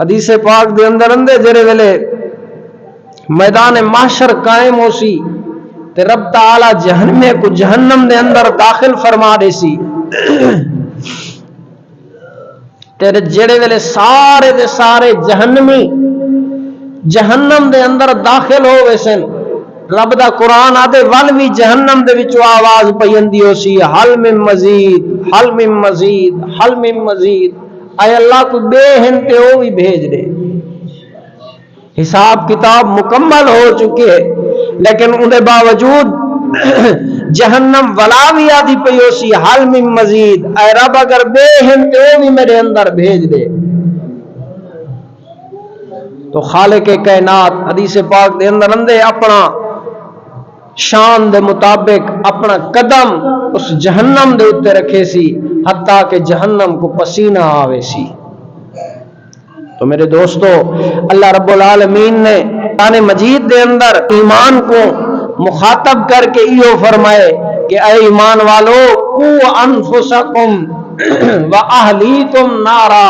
حدیث پاک دے اندر اندے جڑے ویلے میدان محشر قائم ہو سی تے رب تعالی جہنم دے اندر داخل فرما دے سی تیرے جڑے ویلے سارے دے سارے جہنمی جہنم دے اندر داخل ہو ویسن رب دا قرآن آدھے ول بھی جہنم دے وچوں آواز پیندی ہو سی حل من مزید حل من مزید حل من مزید اے اللہ کو بے ہنتے ہو بھی بھیج دے حساب کتاب مکمل ہو چکے لیکن اندے باوجود جہنم ولا بھی آدھی پئی ہو سی حل من مزید اے رب اگر بے ہنتے ہو بھی میرے اندر بھیج دے تو خالق کائنات حدیث پاک دے اندر اندے اپنا شان دے مطابق اپنا قدم اس جہنم دے اتے رکھے سی حتیٰ کہ جہنم کو پسینہ آوے سی. تو میرے دوستو اللہ رب العالمین نے قرآن مجید دے اندر ایمان کو مخاطب کر کے یہ فرمائے کہ اے ایمان والو قو انفسکم و اہلیکم نارا،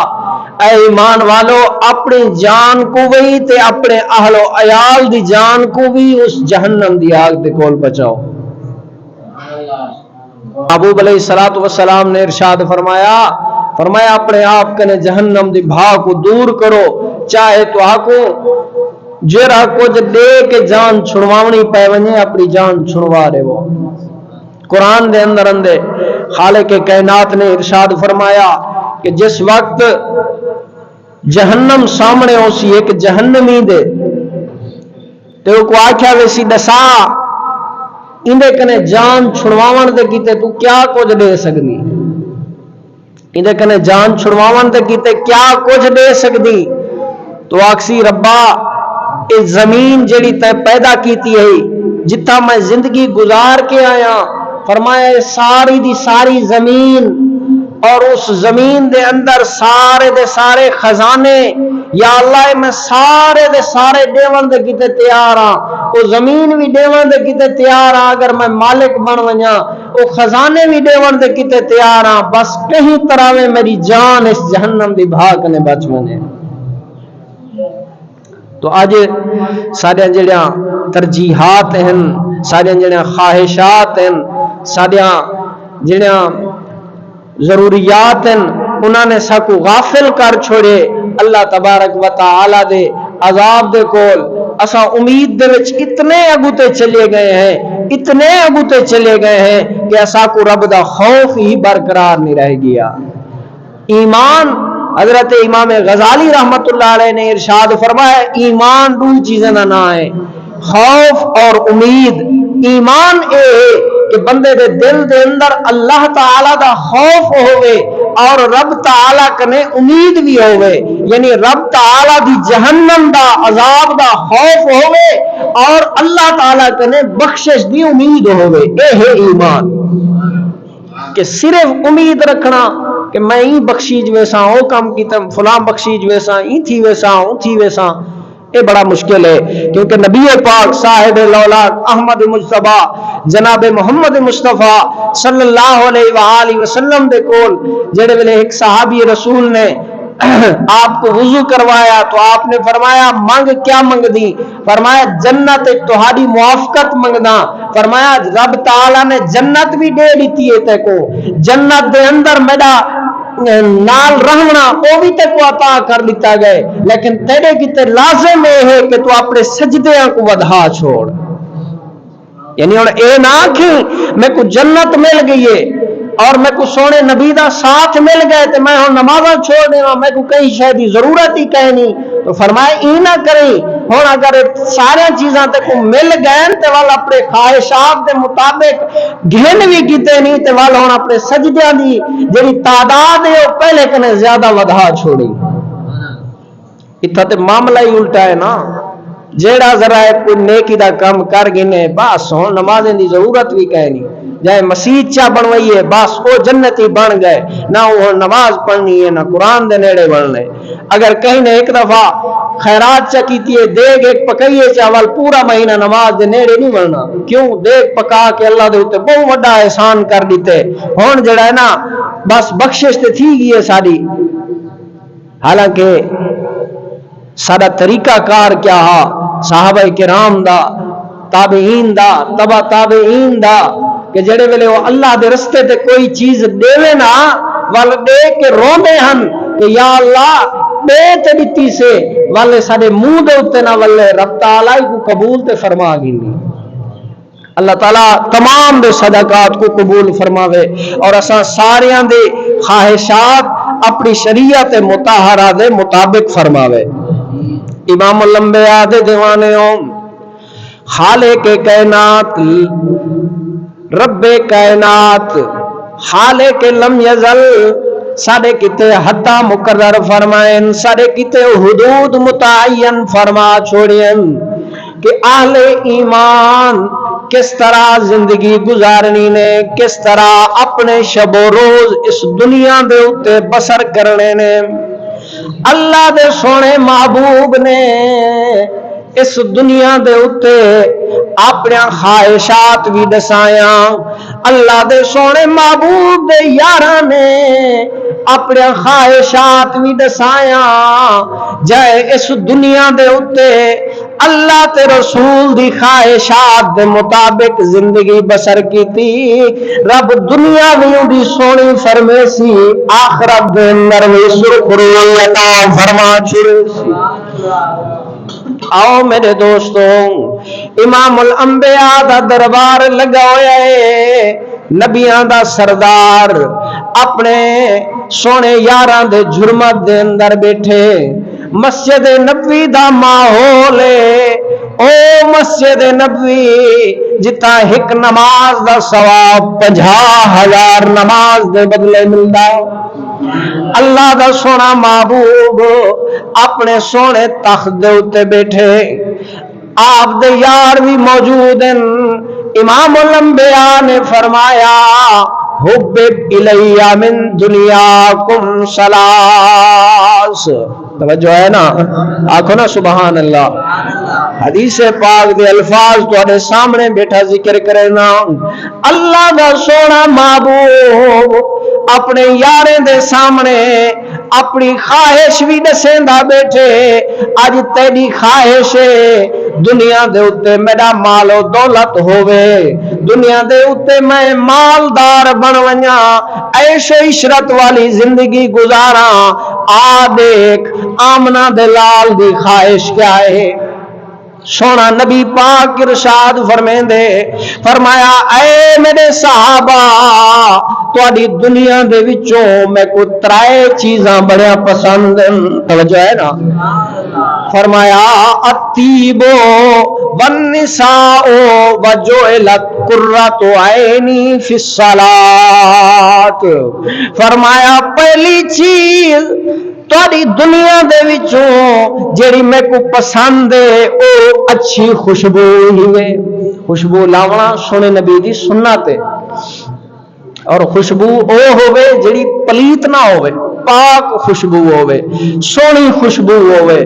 اے ایمان والو اپنی جان کو بھی تے اپنے اہل و عیال دی جان کو بھی اس جہنم دی آگ دے کول بچاؤ. محبوب علیہ الصلوۃ والسلام نے ارشاد فرمایا اپنے آپ کنے جہنم دی بھا کو دور کرو، چاہے تو آکو جرا کچھ دے کے جان چھڑواونی پے ونجے اپنی جان چھڑوا رہے وہ. قرآن دے اندر اندے خالق کائنات نے ارشاد فرمایا کہ جس وقت جہنم سامنے ہو سی ایک جہنمی دے تو کو آکھیا ویسی دسا اندے کنے جان چھڑواون دے کیتے تو کیا کچھ دے سکدی، اندے کنے جان چھڑواون دے کیتے کیا کچھ دے سکدی. تو آکسی ربا اے زمین جڑی تے پیدا کیتی ہے جتھا میں زندگی گزار کے آیا، فرمایا ساری دی ساری زمین اور اس زمین دے اندر سارے دے سارے خزانے یا اللہ میں سارے دے سارے دیون دے کیتے تیار ہاں، وہ زمین بھی دیون دے کیتے تیار ہاں اگر میں مالک بن ونجا، وہ خزانے بھی دیون دے کیتے تیار ہاں، بس کہیں طرح میں میری جان اس جہنم دی بھاگ نے بچ ونے. تو آج سارے جڑیاں ترجیحات ہیں، سارے جڑیاں خواہشات ہیں، سارے جڑیاں ضروریات ہیں، انہوں نے ساکو غافل کر چھوڑے اللہ تبارک و تعالی دے عذاب دے کول. اسا امید دے وچ اتنے اگوتے چلے گئے ہیں، اتنے اگوتے چلے گئے ہیں کہ اسا کو رب دا خوف ہی برقرار نہیں رہ گیا. ایمان حضرت امام غزالی رحمت اللہ علیہ نے ارشاد فرمایا ایمان دو چیزیں نہ ہے، خوف اور امید. ایمان اے ہے کہ بندے دے دل دے اندر اللہ تعالی دا خوف ہوئے اور رب تعالی کنے امید بھی ہوئے، یعنی رب تعالی دی جہنم دا عذاب دا خوف ہوئے اور اللہ تعالی کنے بخشش دی امید ہوئے. اے ہے ایمان. کہ صرف امید رکھنا کہ میں ہی بخشیج ویسا او کام کیتا فلاں بخشیج ویسا ای تھی ویسا او تھی ویسا، یہ بڑا مشکل ہے. کیونکہ نبی پاک صاحب لولاک احمد مجتبی جناب محمد مصطفیٰ صلی اللہ علیہ وآلہ وسلم دے کول جڑے ویلے ایک صحابی رسول نے آپ کو وضو کروایا تو آپ نے فرمایا منگ کیا منگ دی؟ فرمایا جنت تہاڈی موافقت منگنا. فرمایا رب تعالی نے جنت بھی دے دیتی ہے تے کو، جنت دے اندر میرا نال رہنا وہ بھی تے کو عطا کر دیتا گئے، لیکن تیرے کیتے لازم ہے کہ تو اپنے سجدیاں کو ودھا چھوڑ. یعنی اور اے نہ کہ میں کو جنت مل گئی ہے اور میں کو سونے نبی دا ساتھ مل گئے تے میں ہوں نمازاں چھوڑ دینا، میں کو کہیں شے دی ضرورت ہی کہیں نہیں. تو فرمایا ای نہ کریں. ہوں اگر سارے چیزاں تے کو مل گئے تے وال اپنے خواہشات دے مطابق گھن بھی کیتے نہیں تے وال ہوں اپنے سجدیاں دی جڑی تعداد ہے وہ پہلے کنے زیادہ ودھا چھوڑی. اتھا تے معاملہ ہی الٹا ہے نا. جیڑا ذرا کوئی نیکی دا کام کر گنے بس ہوں نمازیں دی ضرورت بھی کہیں نہیں، جائے مسجد چا بنوائی ہے بس وہ جنتی بن گئے، نہ وہ نماز پڑھنی ہے نہ قرآن دے نیڑے بڑھنے. اگر کہیں نے ایک دفعہ خیرات چا کیتی ہے دیکھ ایک پکائیے چاول پورا مہینہ نماز دے نیڑے نہیں بڑھنا. کیوں؟ دیکھ پکا کے اللہ دے ہوتے بہت بڑا احسان کر دیتے. ہون جڑا ہے نا بس بخشش تے تھی گئی ہے ساری. حالانکہ سارا طریقہ کار کیا ہا صحابہ کرام دا تابعین دا تبع تابعین دا کہ جڑے ویلے وہ اللہ دے رستے تے کوئی چیز دیوے نا ول دے کے روندے ہن کہ یا اللہ بے تے دتی سے والے ساڈے منہ دے اوتے نہ ولے رب تعالی کو قبول تے فرما گیندی اللہ تعالیٰ تمام دے صدقات کو قبول فرماوے اور اساں ساریاں دے خواہشات اپنی شریعت مطہرہ دے مطابق فرماوے امام الانبیاء دے دیوانے خالق کائنات رب کائنات خالق لم یزل ساڑے کتے حدہ مقرر فرمائیں ساڑے کتے حدود متعین فرما چھوڑیں کہ اہل ایمان کس طرح زندگی گزارنی نے کس طرح اپنے شب و روز اس دنیا دے اتے بسر کرنے نے اللہ دے سونے محبوب نے اس دنیا دے اتے اپنے خواہشات بھی دسایاں اللہ دے سونے محبوب دے یاراں نے اپنے خواہشات بھی دسایاں جائے اس دنیا دے اتے اللہ تے رسول دی خواہشات دے مطابق زندگی بسر کی تھی رب دنیا دی سونی فرمیسی آخرت دے اندر وی سرخری عطا فرما چھوڑیسی آؤ میرے دوستوں امام الانبیاء دا دربار لگا ہویا ہے نبیاں دا سردار اپنے سونے یاراں دے جرمت دے اندر بیٹھے مسجد نبوی دا ماحول ہے او مسجد نبوی جتا ایک نماز دا ثواب 50,000 نماز دے بدلے ملدا اللہ دا سونا محبوب اپنے سونے تخت دے اتے بیٹھے آپ دے یار بھی موجود ہیں امام الانبیاء نے فرمایا حبب الیہ من دنیاکم ثلاث توجہ ہے نا آنکھو نا سبحان اللہ حدیث پاک دے الفاظ تواڈے سامنے بیٹھا ذکر کرے نا اللہ دا سونا محبوب اپنے یاریں دے سامنے اپنی خواہش بھی دسیندا بیٹھے اج تیری خواہش دنیا دے اتے میرا مال و دولت ہووے دنیا دے اتے میں مالدار بن ونجاں عیش و عشرت والی زندگی گزاراں آ دیکھ آمنہ دلال دی خواہش کیا ہے سونا نبی پاک ارشاد فرمیندے فرمایا اے میرے صحابہ تواڈی دنیا دے وچوں میں کو ترائے چیزاں بڑیاں پسند توجہ ہے نا فرمایا الطیب والنساء وجعلت قرۃ عینی فی الصلاۃ فرمایا پہلی چیز تواڈی دنیا دے وچوں جیڑی میں کو پسند ہے او اچھی خوشبو ہی ہے خوشبو لاونا سونے نبی دی سنت ہے اور خوشبو او ہوے جیڑی پلیت نہ ہوے پاک خوشبو ہوے سونی خوشبو ہوے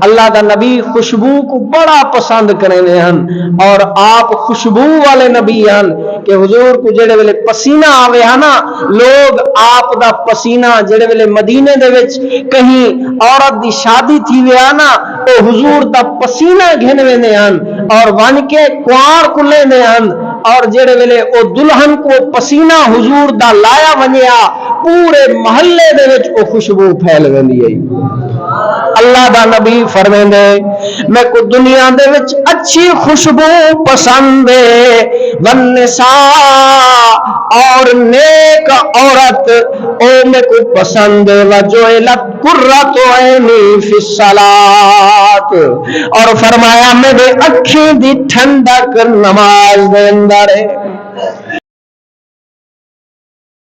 اللہ دا نبی خوشبو کو بڑا پسند کرنے ہیں اور آپ خوشبو والے نبی ہیں کہ حضور کو جڑے ویلے پسینہ آوے ہے نا لوگ آپ دا پسینہ جڑے ویلے مدینے دے وچ کہیں عورت دی شادی تھی وے نا او حضور دا پسینہ گھن ویندے ہیں اور ون کے کوار کلے نے ہیں اور جڑے ویلے او دلہن کو پسینہ حضور دا لایا ونیا پورے محلے دے وچ او خوشبو پھیل ویندی ہے اللہ دا نبی فرمیندے میں کو دنیا دے وچ اچھی خوشبو پسند ہے والنساء اور نیک عورت او میں کو پسند ہے وجعلت قرۃ عینی فی الصلاۃ اور فرمایا میرے اکھیں دی ٹھنڈک نماز دے اندر ہے